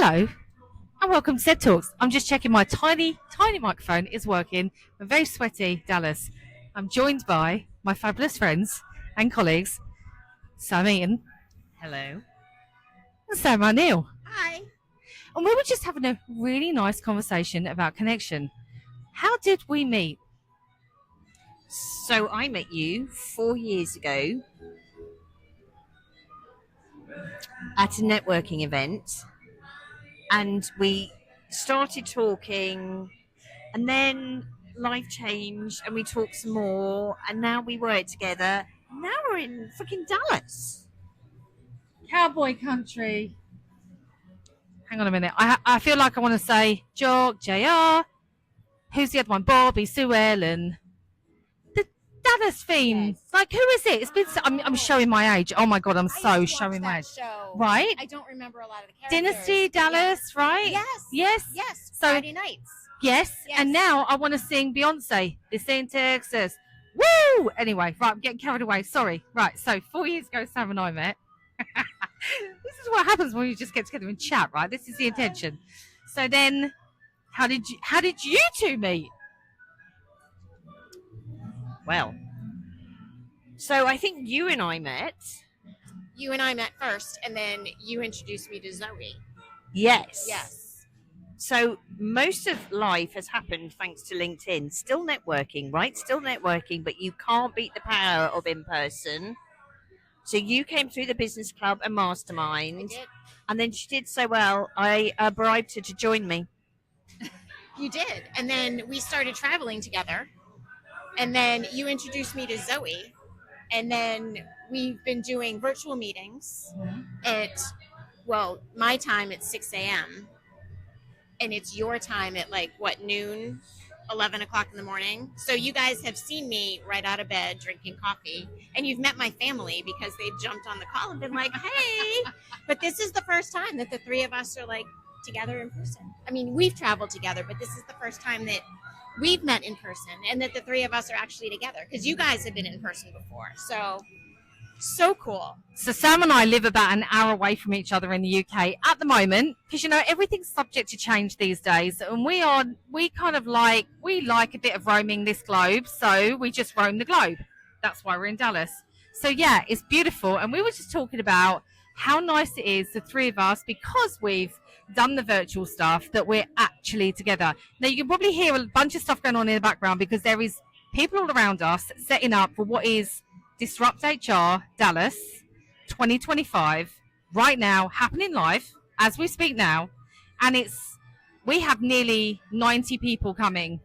Hello and welcome to ZED Talks. I'm just checking my tiny microphone is working. I'm very sweaty, Dallas. I'm joined by my fabulous friends and colleagues, Sam Eaton Hello. and Sam O'Neill. Hi. And we were just having a really nice conversation about connection. How did we meet? So I met you 4 years ago at a networking event, and we started talking, and then life changed, and we talked some more, and now we work together. Now we're in freaking Dallas. Cowboy country. Hang on a minute. I feel like I want to say Jock, JR. Who's the other one? Bobby, Sue Ellen. The Dallas theme. Yes. Like, who is it? It's been. I'm showing my age. Oh my god, I'm I so used to showing watch my that age. show. Right? I don't remember a lot of the characters. Dynasty, Dallas, right? Yes. Yes. Yes. So- Friday nights. Yes. Yes. And now I want to sing Beyonce. This in Texas. Woo! Anyway, right, I'm getting carried away. Sorry. Right, so 4 years ago, Sam and I met. This is what happens when you just get together and chat, right? This is the intention. So then, how did you two meet? Well, so I think you and I met. You and I met first, and then you introduced me to Zoe. Yes. Yes. So most of life has happened thanks to LinkedIn. Still networking, right? Still networking, but you can't beat the power of in person. So you came through the business club and I mastermind, did. and then she did so well. I bribed her to join me. You did. And then we started traveling together. And then you introduced me to Zoe. And then we've been doing virtual meetings at, my time at 6 a.m. And it's your time at noon, 11 o'clock in the morning. So you guys have seen me right out of bed drinking coffee. And you've met my family because they've jumped on the call and been like, hey. But this is the first time that the three of us are together in person. I mean, we've traveled together, but this is the first time that we've met in person and that the three of us are actually together because you guys have been in person before. So cool. So Sam and I live about an hour away from each other in the UK at the moment because everything's subject to change these days, and we like a bit of roaming this globe, so we just roam the globe. That's why we're in Dallas. So yeah, it's beautiful, and we were just talking about how nice it is, the three of us, because we've done the virtual stuff, that we're actually together. Now you can probably hear a bunch of stuff going on in the background because there is people all around us setting up for what is Disrupt HR Dallas 2025 right now, happening live as we speak now, and we have nearly 90 people coming.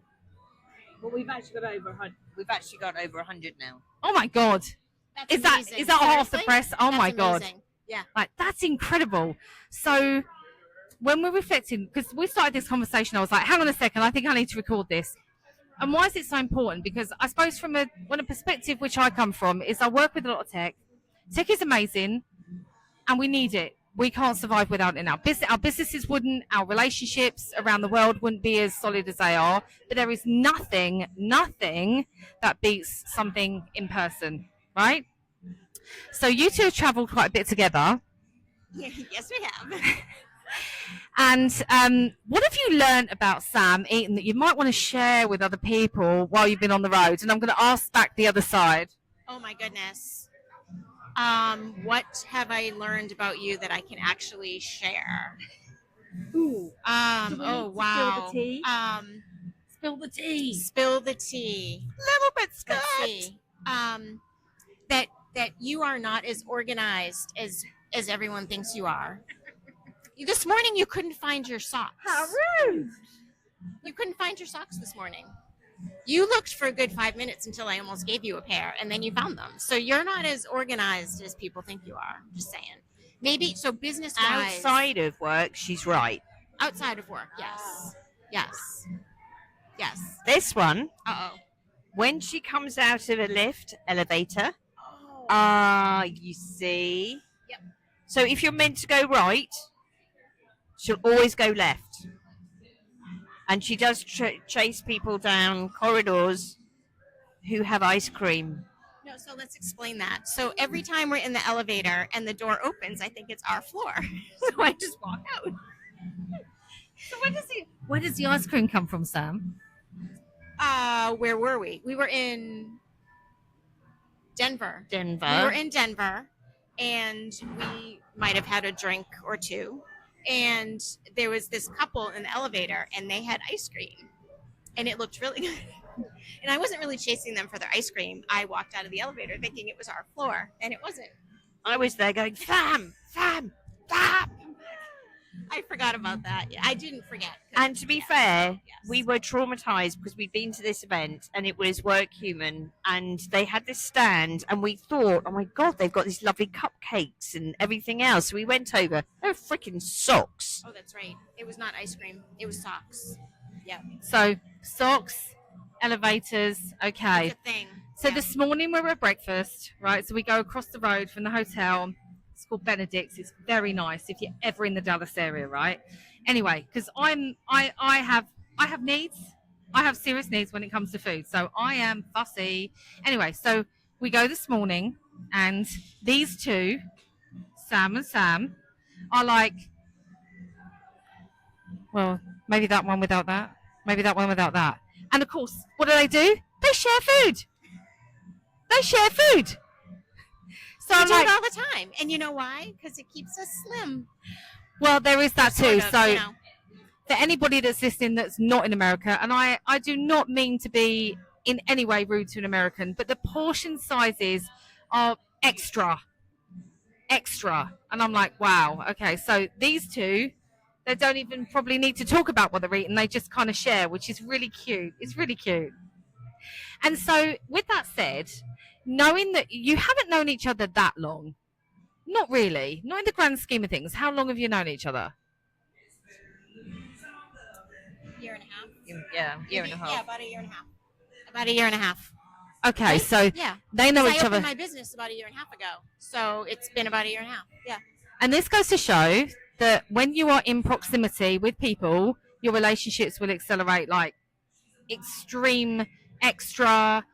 Well, we've actually got over 100. We've actually got over 100 now. Oh my god. That's Is that amazing. half the Seriously? press? Oh That's my god. amazing. Yeah. Like, that's incredible. So when we're reflecting, because we started this conversation, I was like, hang on a second, I think I need to record this. And why is it so important? Because I suppose from a perspective which I come from is I work with a lot of tech. Tech is amazing, and we need it. We can't survive without it now. Our businesses wouldn't, our relationships around the world wouldn't be as solid as they are. But there is nothing that beats something in person, right? So you two have travelled quite a bit together. Yeah, yes, we have. And what have you learned about Sam Eaton that you might want to share with other people while you've been on the road? And I'm going to ask back the other side. Oh my goodness. What have I learned about you that I can actually share? Ooh. Oh wow. Spill the tea. Spill the tea. Spill the tea. Little bit Let's scared. see. That you are not as organized as everyone thinks you are. This morning you couldn't find your socks. How rude. You couldn't find your socks this morning. You looked for a good 5 minutes until I almost gave you a pair, and then you found them. So you're not as organized as people think you are. I'm just saying. Maybe, so business-wise. Outside of work, she's right. Outside of work, yes. Yes. Yes. This one, Uh-oh. when she comes out of a elevator, you see. Yep. So if you're meant to go right, she'll always go left. And she does chase people down corridors who have ice cream. No, so let's explain that. So every time we're in the elevator and the door opens, I think it's our floor. So I just walk out. So where does the ice cream come from, Sam? Where were we? We were in Denver. We were Denver. in Denver, and we might have had a drink or two. And there was this couple in the elevator, and they had ice cream, and it looked really good. And I wasn't really chasing them for their ice cream. I walked out of the elevator thinking it was our floor, and it wasn't. I was there going, Sam, Sam, Sam. I forgot about that. Yeah, I didn't forget. And to be fair, Yes. we were traumatized because we'd been to this event and it was Work Human and they had this stand and we thought, oh my God, they've got these lovely cupcakes and everything else. So we went over, they were freaking socks. Oh, that's right. It was not ice cream. It was socks. Yeah. So socks, elevators, okay. It's a thing. So Yeah. this morning we were at breakfast, right? So we go across the road from the hotel. It's called Benedict's. It's very nice if you're ever in the Dallas area, right? Anyway, because I have needs. I have serious needs when it comes to food. So I am fussy. Anyway, so we go this morning and these two, Sam and Sam, are like, well, maybe that one without that. Maybe that one without that. And of course, what do? They share food. They share food. So We I'm do like, it all the time. And you know why? Because it keeps us slim. well, there is that too. Sort of, So you know. for anybody that's listening that's not in America, and I do not mean to be in any way rude to an American, but the portion sizes are extra. And I'm like, wow, okay. So these two, they don't even probably need to talk about what they're eating. They just kind of share, which is really cute. It's really cute. And so with that said, knowing that you haven't known each other that long, not really, not in the grand scheme of things. How long have you known each other? Year and a half. Yeah, year and a half. Yeah, about a year and a half. About a year and a half. Okay, Right? so Yeah. they know 'Cause each I other. opened my business about a year and a half ago. So it's been about a year and a half. Yeah. And this goes to show that when you are in proximity with people, your relationships will accelerate like extreme, extra,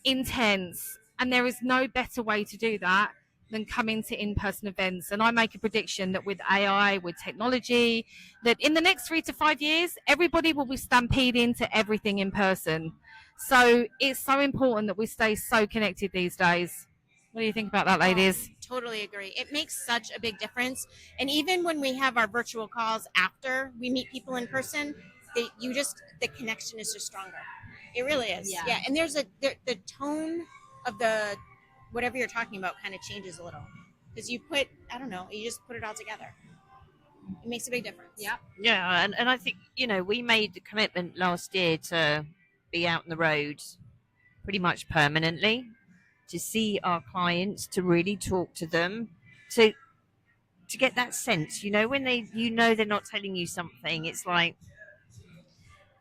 intense. And there is no better way to do that than coming to in-person events. And I make a prediction that with AI, with technology, that in the next 3 to 5 years, everybody will be stampeding to everything in person. So it's so important that we stay so connected these days. What do you think about that, ladies? Totally agree. It makes such a big difference. And even when we have our virtual calls after we meet people in person, the connection is just stronger. It really is. Yeah. And there's the tone of the whatever you're talking about kind of changes a little because you just put it all together. It makes a big difference. Yeah. Yeah, and I think, we made the commitment last year to be out on the road pretty much permanently, to see our clients, to really talk to them, to get that sense, when they're not telling you something, it's like,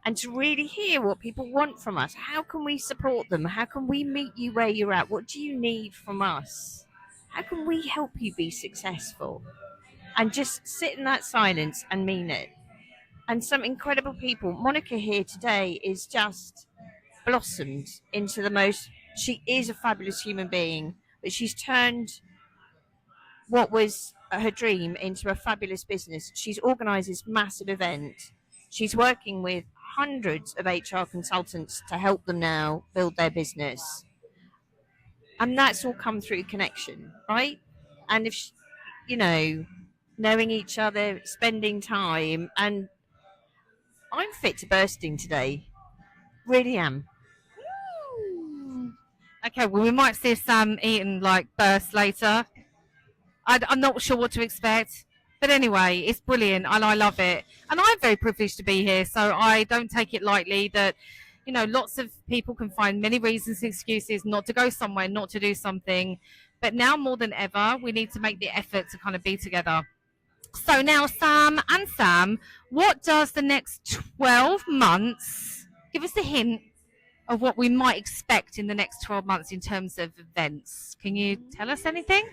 and to really hear what people want from us. How can we support them? How can we meet you where you're at? What do you need from us? How can we help you be successful? And just sit in that silence and mean it. And some incredible people. Monica here today is just blossomed into she is a fabulous human being, but she's turned what was her dream into a fabulous business. She's organised this massive event. She's working with hundreds of HR consultants to help them now build their business. And that's all come through connection, right? And if, knowing each other, spending time, and I'm fit to bursting today. Really am. Okay, well, we might see Sam Eaton burst later. I'm not sure what to expect. But anyway, it's brilliant and I love it. And I'm very privileged to be here. So I don't take it lightly that, lots of people can find many reasons and excuses not to go somewhere, not to do something. But now more than ever, we need to make the effort to kind of be together. So now, Sam, what does the next 12 months give us a hint of what we might expect in the next 12 months in terms of events? Can you tell us anything?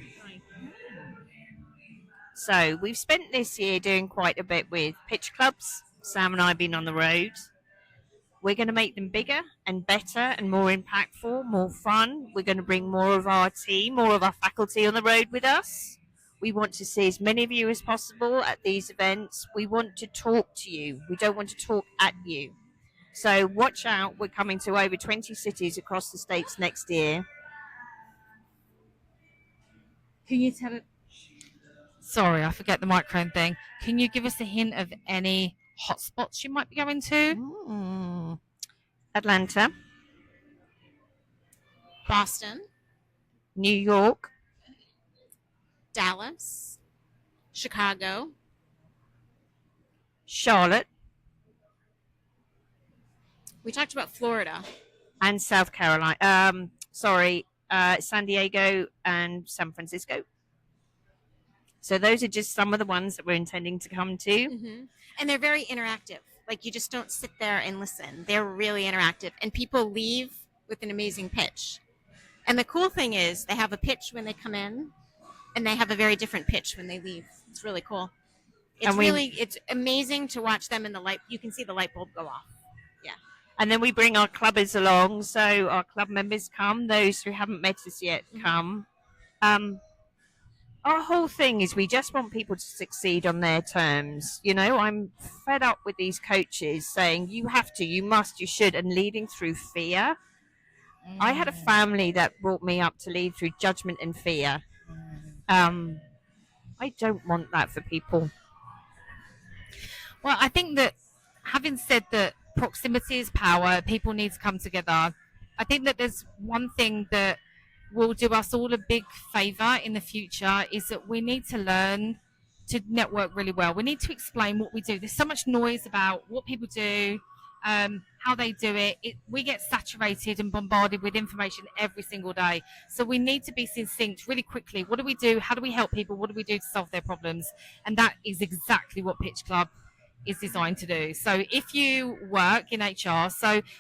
So we've spent this year doing quite a bit with pitch clubs. Sam and I have been on the road. We're going to make them bigger and better and more impactful, more fun. We're going to bring more of our team, more of our faculty on the road with us. We want to see as many of you as possible at these events. We want to talk to you. We don't want to talk at you. So watch out. We're coming to over 20 cities across the states next year. Can you tell it? Sorry, I forget the microphone thing. Can you give us a hint of any hotspots you might be going to? Atlanta, Boston, New York, Dallas, Chicago, Charlotte, we talked about Florida. and South Carolina. San Diego and San Francisco. So those are just some of the ones that we're intending to come to. Mm-hmm. And they're very interactive. Like, you just don't sit there and listen. They're really interactive. And people leave with an amazing pitch. And the cool thing is they have a pitch when they come in, and they have a very different pitch when they leave. It's really cool. It's amazing to watch them in the light. You can see the light bulb go off. Yeah. And then we bring our clubbers along. So our club members come. Those who haven't met us yet come. Our whole thing is we just want people to succeed on their terms. You know, I'm fed up with these coaches saying you have to, you must, you should, and leading through fear. I had a family that brought me up to lead through judgment and fear. I don't want that for people. Well, I think that having said that proximity is power, people need to come together. I think that there's one thing that will do us all a big favour in the future is that we need to learn to network really well. We need to explain what we do. There's so much noise about what people do, how they do it. We get saturated and bombarded with information every single day. So we need to be succinct really quickly. What do we do? How do we help people? What do we do to solve their problems? And that is exactly what Pitch Club is designed to do. So if you work in HR,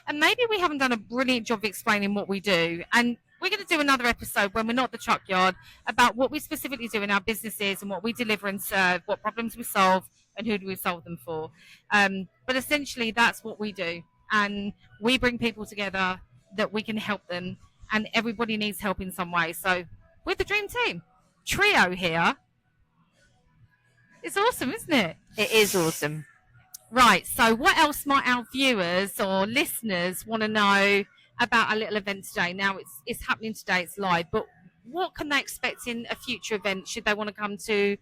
and maybe we haven't done a brilliant job of explaining what we do, and we're going to do another episode when we're not the truck yard about what we specifically do in our businesses and what we deliver and serve, what problems we solve and who do we solve them for. But essentially that's what we do. And we bring people together that we can help them, and everybody needs help in some way. So we're the dream team. Trio here. It's awesome, isn't it? It is awesome. Right, so what else might our viewers or listeners want to know about our little event today? Now it's happening today, it's live, but what can they expect in a future event should they want to come to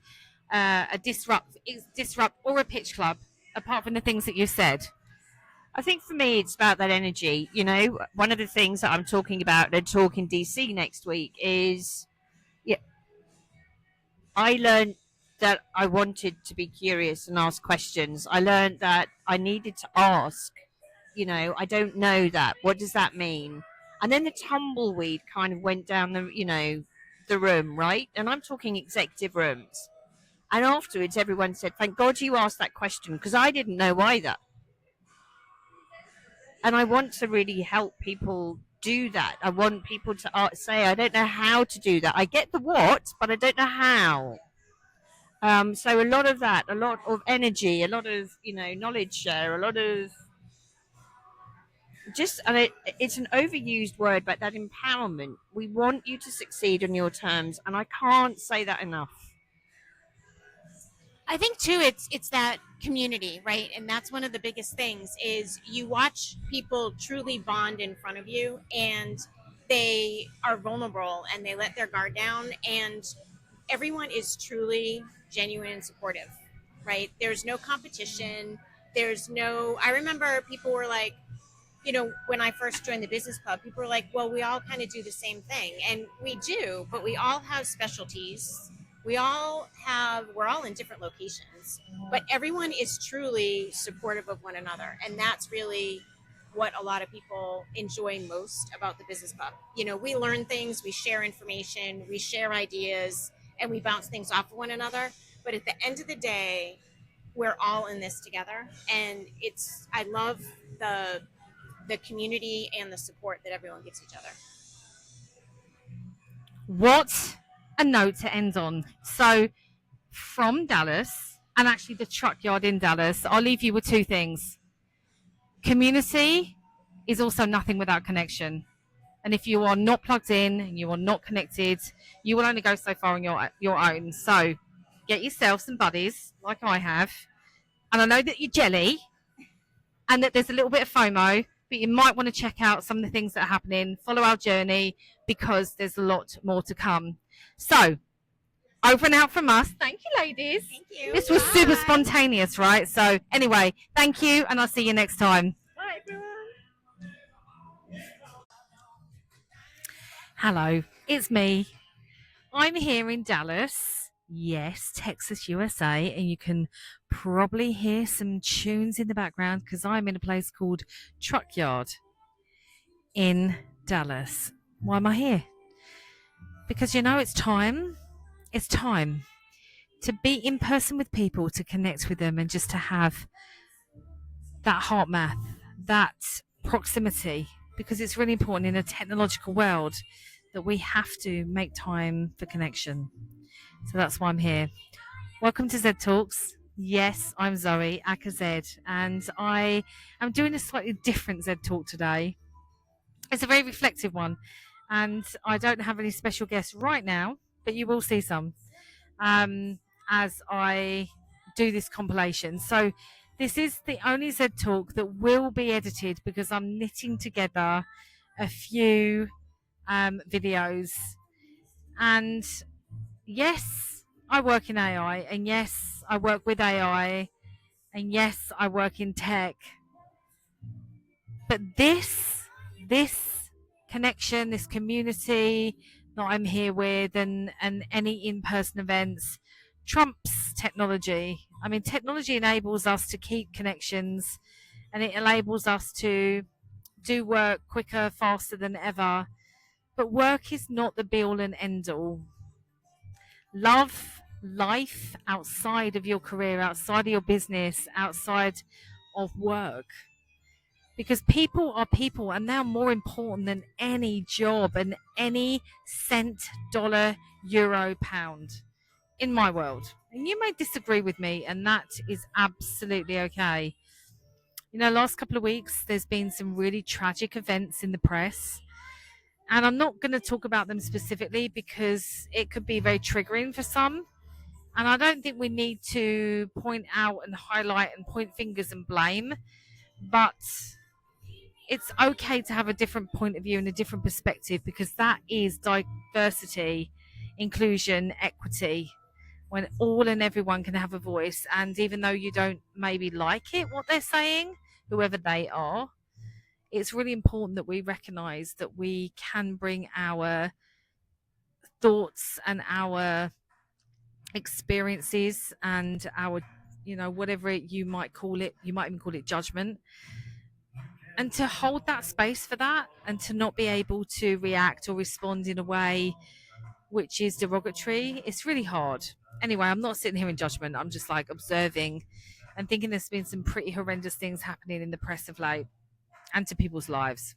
a disrupt or a pitch club, apart from the things that you said? I think for me it's about that energy. You know, one of the things that I'm talking about at Talk in DC next week is I learned that I wanted to be curious and ask questions. I learned that I needed to ask. You know, I don't know that. What does that mean? And then the tumbleweed kind of went down the room, right? And I'm talking executive rooms. And afterwards, everyone said, thank God you asked that question, because I didn't know either. And I want to really help people do that. I want people to say, I don't know how to do that. I get the what, but I don't know how. So a lot of that, a lot of energy, a lot of, knowledge share, a lot of it's an overused word, but that empowerment. We want you to succeed on your terms, and I can't say that enough. I think too, it's that community, right? And that's one of the biggest things is you watch people truly bond in front of you, and they are vulnerable and they let their guard down, and everyone is truly genuine and supportive, right? There's no competition. I remember people were like, when I first joined the business club, people were like, well, we all kind of do the same thing. And we do, but we all have specialties. We're all in different locations, but everyone is truly supportive of one another. And that's really what a lot of people enjoy most about the business club. We learn things, we share information, we share ideas, and we bounce things off of one another. But at the end of the day, we're all in this together. And I love the community and the support that everyone gives each other. What a note to end on. So from Dallas, and actually the truck yard in Dallas, I'll leave you with two things. Community is also nothing without connection. And if you are not plugged in and you are not connected, you will only go so far on your own. So get yourself some buddies like I have. And I know that you're jelly and that there's a little bit of FOMO, but you might want to check out some of the things that are happening, follow our journey, because there's a lot more to come. So over and out from us. Thank you, ladies. Thank you. This was super spontaneous, right? So anyway, thank you, and I'll see you next time. Bye, everyone. Hello, it's me. I'm here in Dallas, yes, Texas, USA, and you can probably hear some tunes in the background because I'm in a place called Truck Yard in Dallas. Why am I here? Because it's time. It's time to be in person with people, to connect with them, and just to have that heart math, that proximity, because it's really important in a technological world that we have to make time for connection. So that's why I'm here. Welcome to ZED Talks. Yes, I'm Zoe, aka Zed, and I am doing a slightly different ZED Talk today. It's a very reflective one, and I don't have any special guests right now, but you will see some as I do this compilation. So this is the only ZED Talk that will be edited because I'm knitting together a few videos. And yes, I work in AI, and yes, I work with AI, and yes, I work in tech. But this connection, this community that I'm here with, and any in-person events trumps technology. I mean, technology enables us to keep connections, and it enables us to do work quicker, faster than ever. But work is not the be-all and end-all. Love life outside of your career, outside of your business, outside of work. Because people are people, and they're more important than any job and any cent, dollar, euro, pound in my world. And you may disagree with me, and that is absolutely okay. Last couple of weeks, there's been some really tragic events in the press. And I'm not going to talk about them specifically because it could be very triggering for some. And I don't think we need to point out and highlight and point fingers and blame. But it's okay to have a different point of view and a different perspective, because that is diversity, inclusion, equity, when all and everyone can have a voice. And even though you don't maybe like it, what they're saying, whoever they are, it's really important that we recognize that we can bring our thoughts and our experiences and our, whatever you might call it, you might even call it judgment, and to hold that space for that, and to not be able to react or respond in a way which is derogatory. It's really hard. Anyway, I'm not sitting here in judgment. I'm just like observing and thinking there's been some pretty horrendous things happening in the press of late and to people's lives.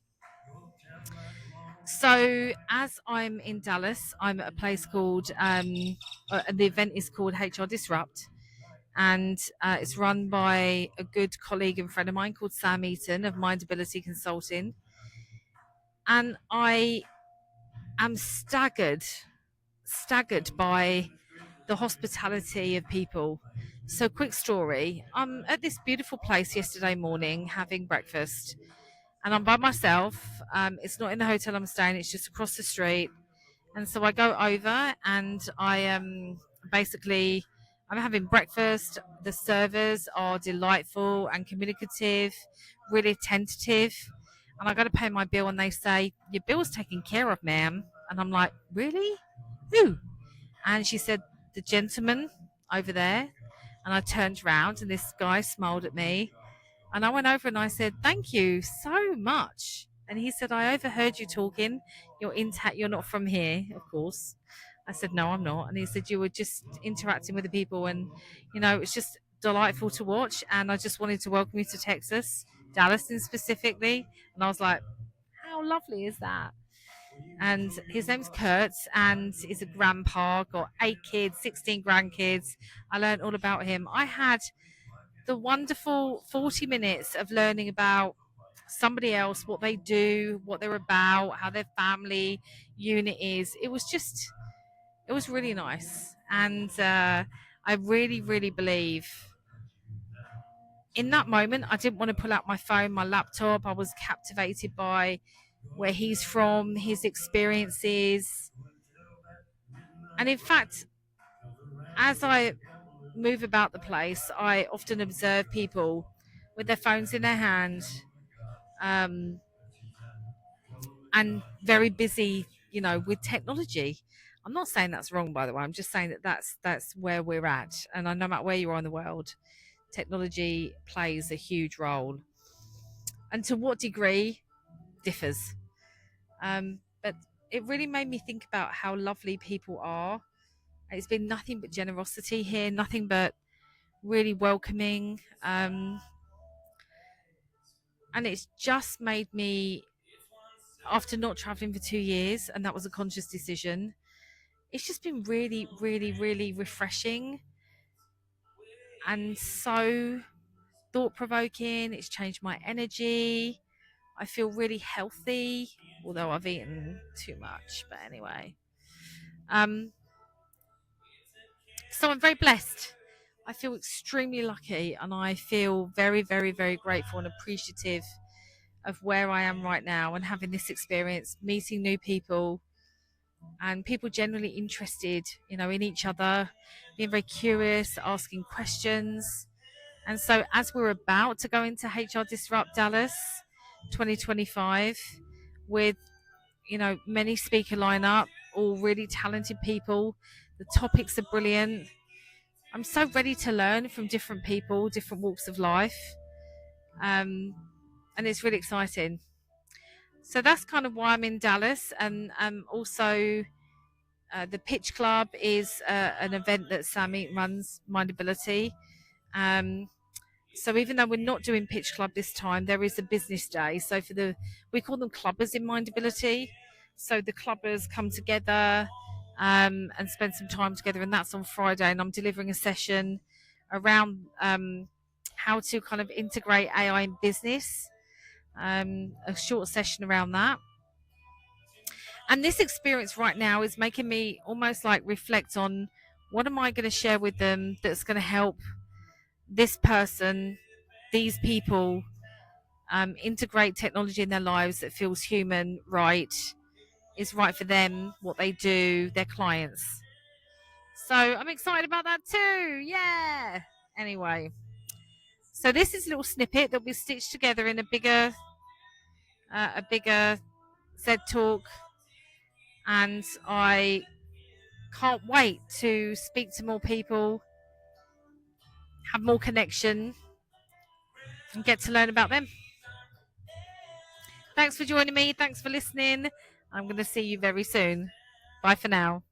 So as I'm in Dallas, I'm at a place called, the event is called HR Disrupt. And it's run by a good colleague and friend of mine called Sam Eaton of Mindability Consulting. And I am staggered by the hospitality of people. So quick story, I'm at this beautiful place yesterday morning having breakfast, and I'm by myself. It's not in the hotel I'm staying, it's just across the street. And so I go over and I'm having breakfast. The servers are delightful and communicative, really attentive. And I go to pay my bill and they say, "Your bill's taken care of, ma'am." And I'm like, "Really? Who?" And she said, "The gentleman over there." And I turned around and this guy smiled at me. And I went over and I said, "Thank you so much." And he said, "I overheard you talking. You're not from here, of course." I said, "No, I'm not." And he said, "You were just interacting with the people, and it's just delightful to watch. And I just wanted to welcome you to Texas, Dallas specifically." And I was like, "How lovely is that?" And his name's Kurt, and he's a grandpa, got 8 kids, 16 grandkids. I learned all about him. I had the wonderful 40 minutes of learning about somebody else, what they do, what they're about, how their family unit is. It was really nice. And I really, really believe in that moment, I didn't want to pull out my phone, my laptop. I was captivated by where he's from, his experiences. And in fact, as I move about the place, I often observe people with their phones in their hand, um, and very busy, with technology. I'm not saying that's wrong, by the way. I'm just saying that that's where we're at. And no matter where you are in the world, technology plays a huge role. And to what degree differs. But it really made me think about how lovely people are. It's been nothing but generosity here, nothing but really welcoming. And it's just made me, after not traveling for 2 years, and that was a conscious decision, it's just been really, really, really refreshing and so thought provoking. It's changed my energy. I feel really healthy, although I've eaten too much. But anyway, so I'm very blessed. I feel extremely lucky, and I feel very, very, very grateful and appreciative of where I am right now and having this experience, meeting new people, and people generally interested, in each other, being very curious, asking questions. And so as we're about to go into HR Disrupt Dallas 2025 with, many speaker lineup, all really talented people, the topics are brilliant. I'm so ready to learn from different people, different walks of life. And it's really exciting. So that's kind of why I'm in Dallas. And also the Pitch Club is an event that Sam Eaton runs, Mindability. So even though we're not doing Pitch Club this time, there is a business day. So we call them clubbers in Mindability. So the clubbers come together and spend some time together, and that's on Friday. And I'm delivering a session around how to kind of integrate AI in business, a short session around that. And this experience right now is making me almost like reflect on what am I going to share with them that's going to help this person, these people, integrate technology in their lives that feels human, right, is right for them, what they do, their clients. So I'm excited about that too. Yeah. Anyway, so this is a little snippet that we stitched together in a bigger ZED talk, and I can't wait to speak to more people, have more connection, and get to learn about them. Thanks for joining me. Thanks for listening. I'm going to see you very soon. Bye for now.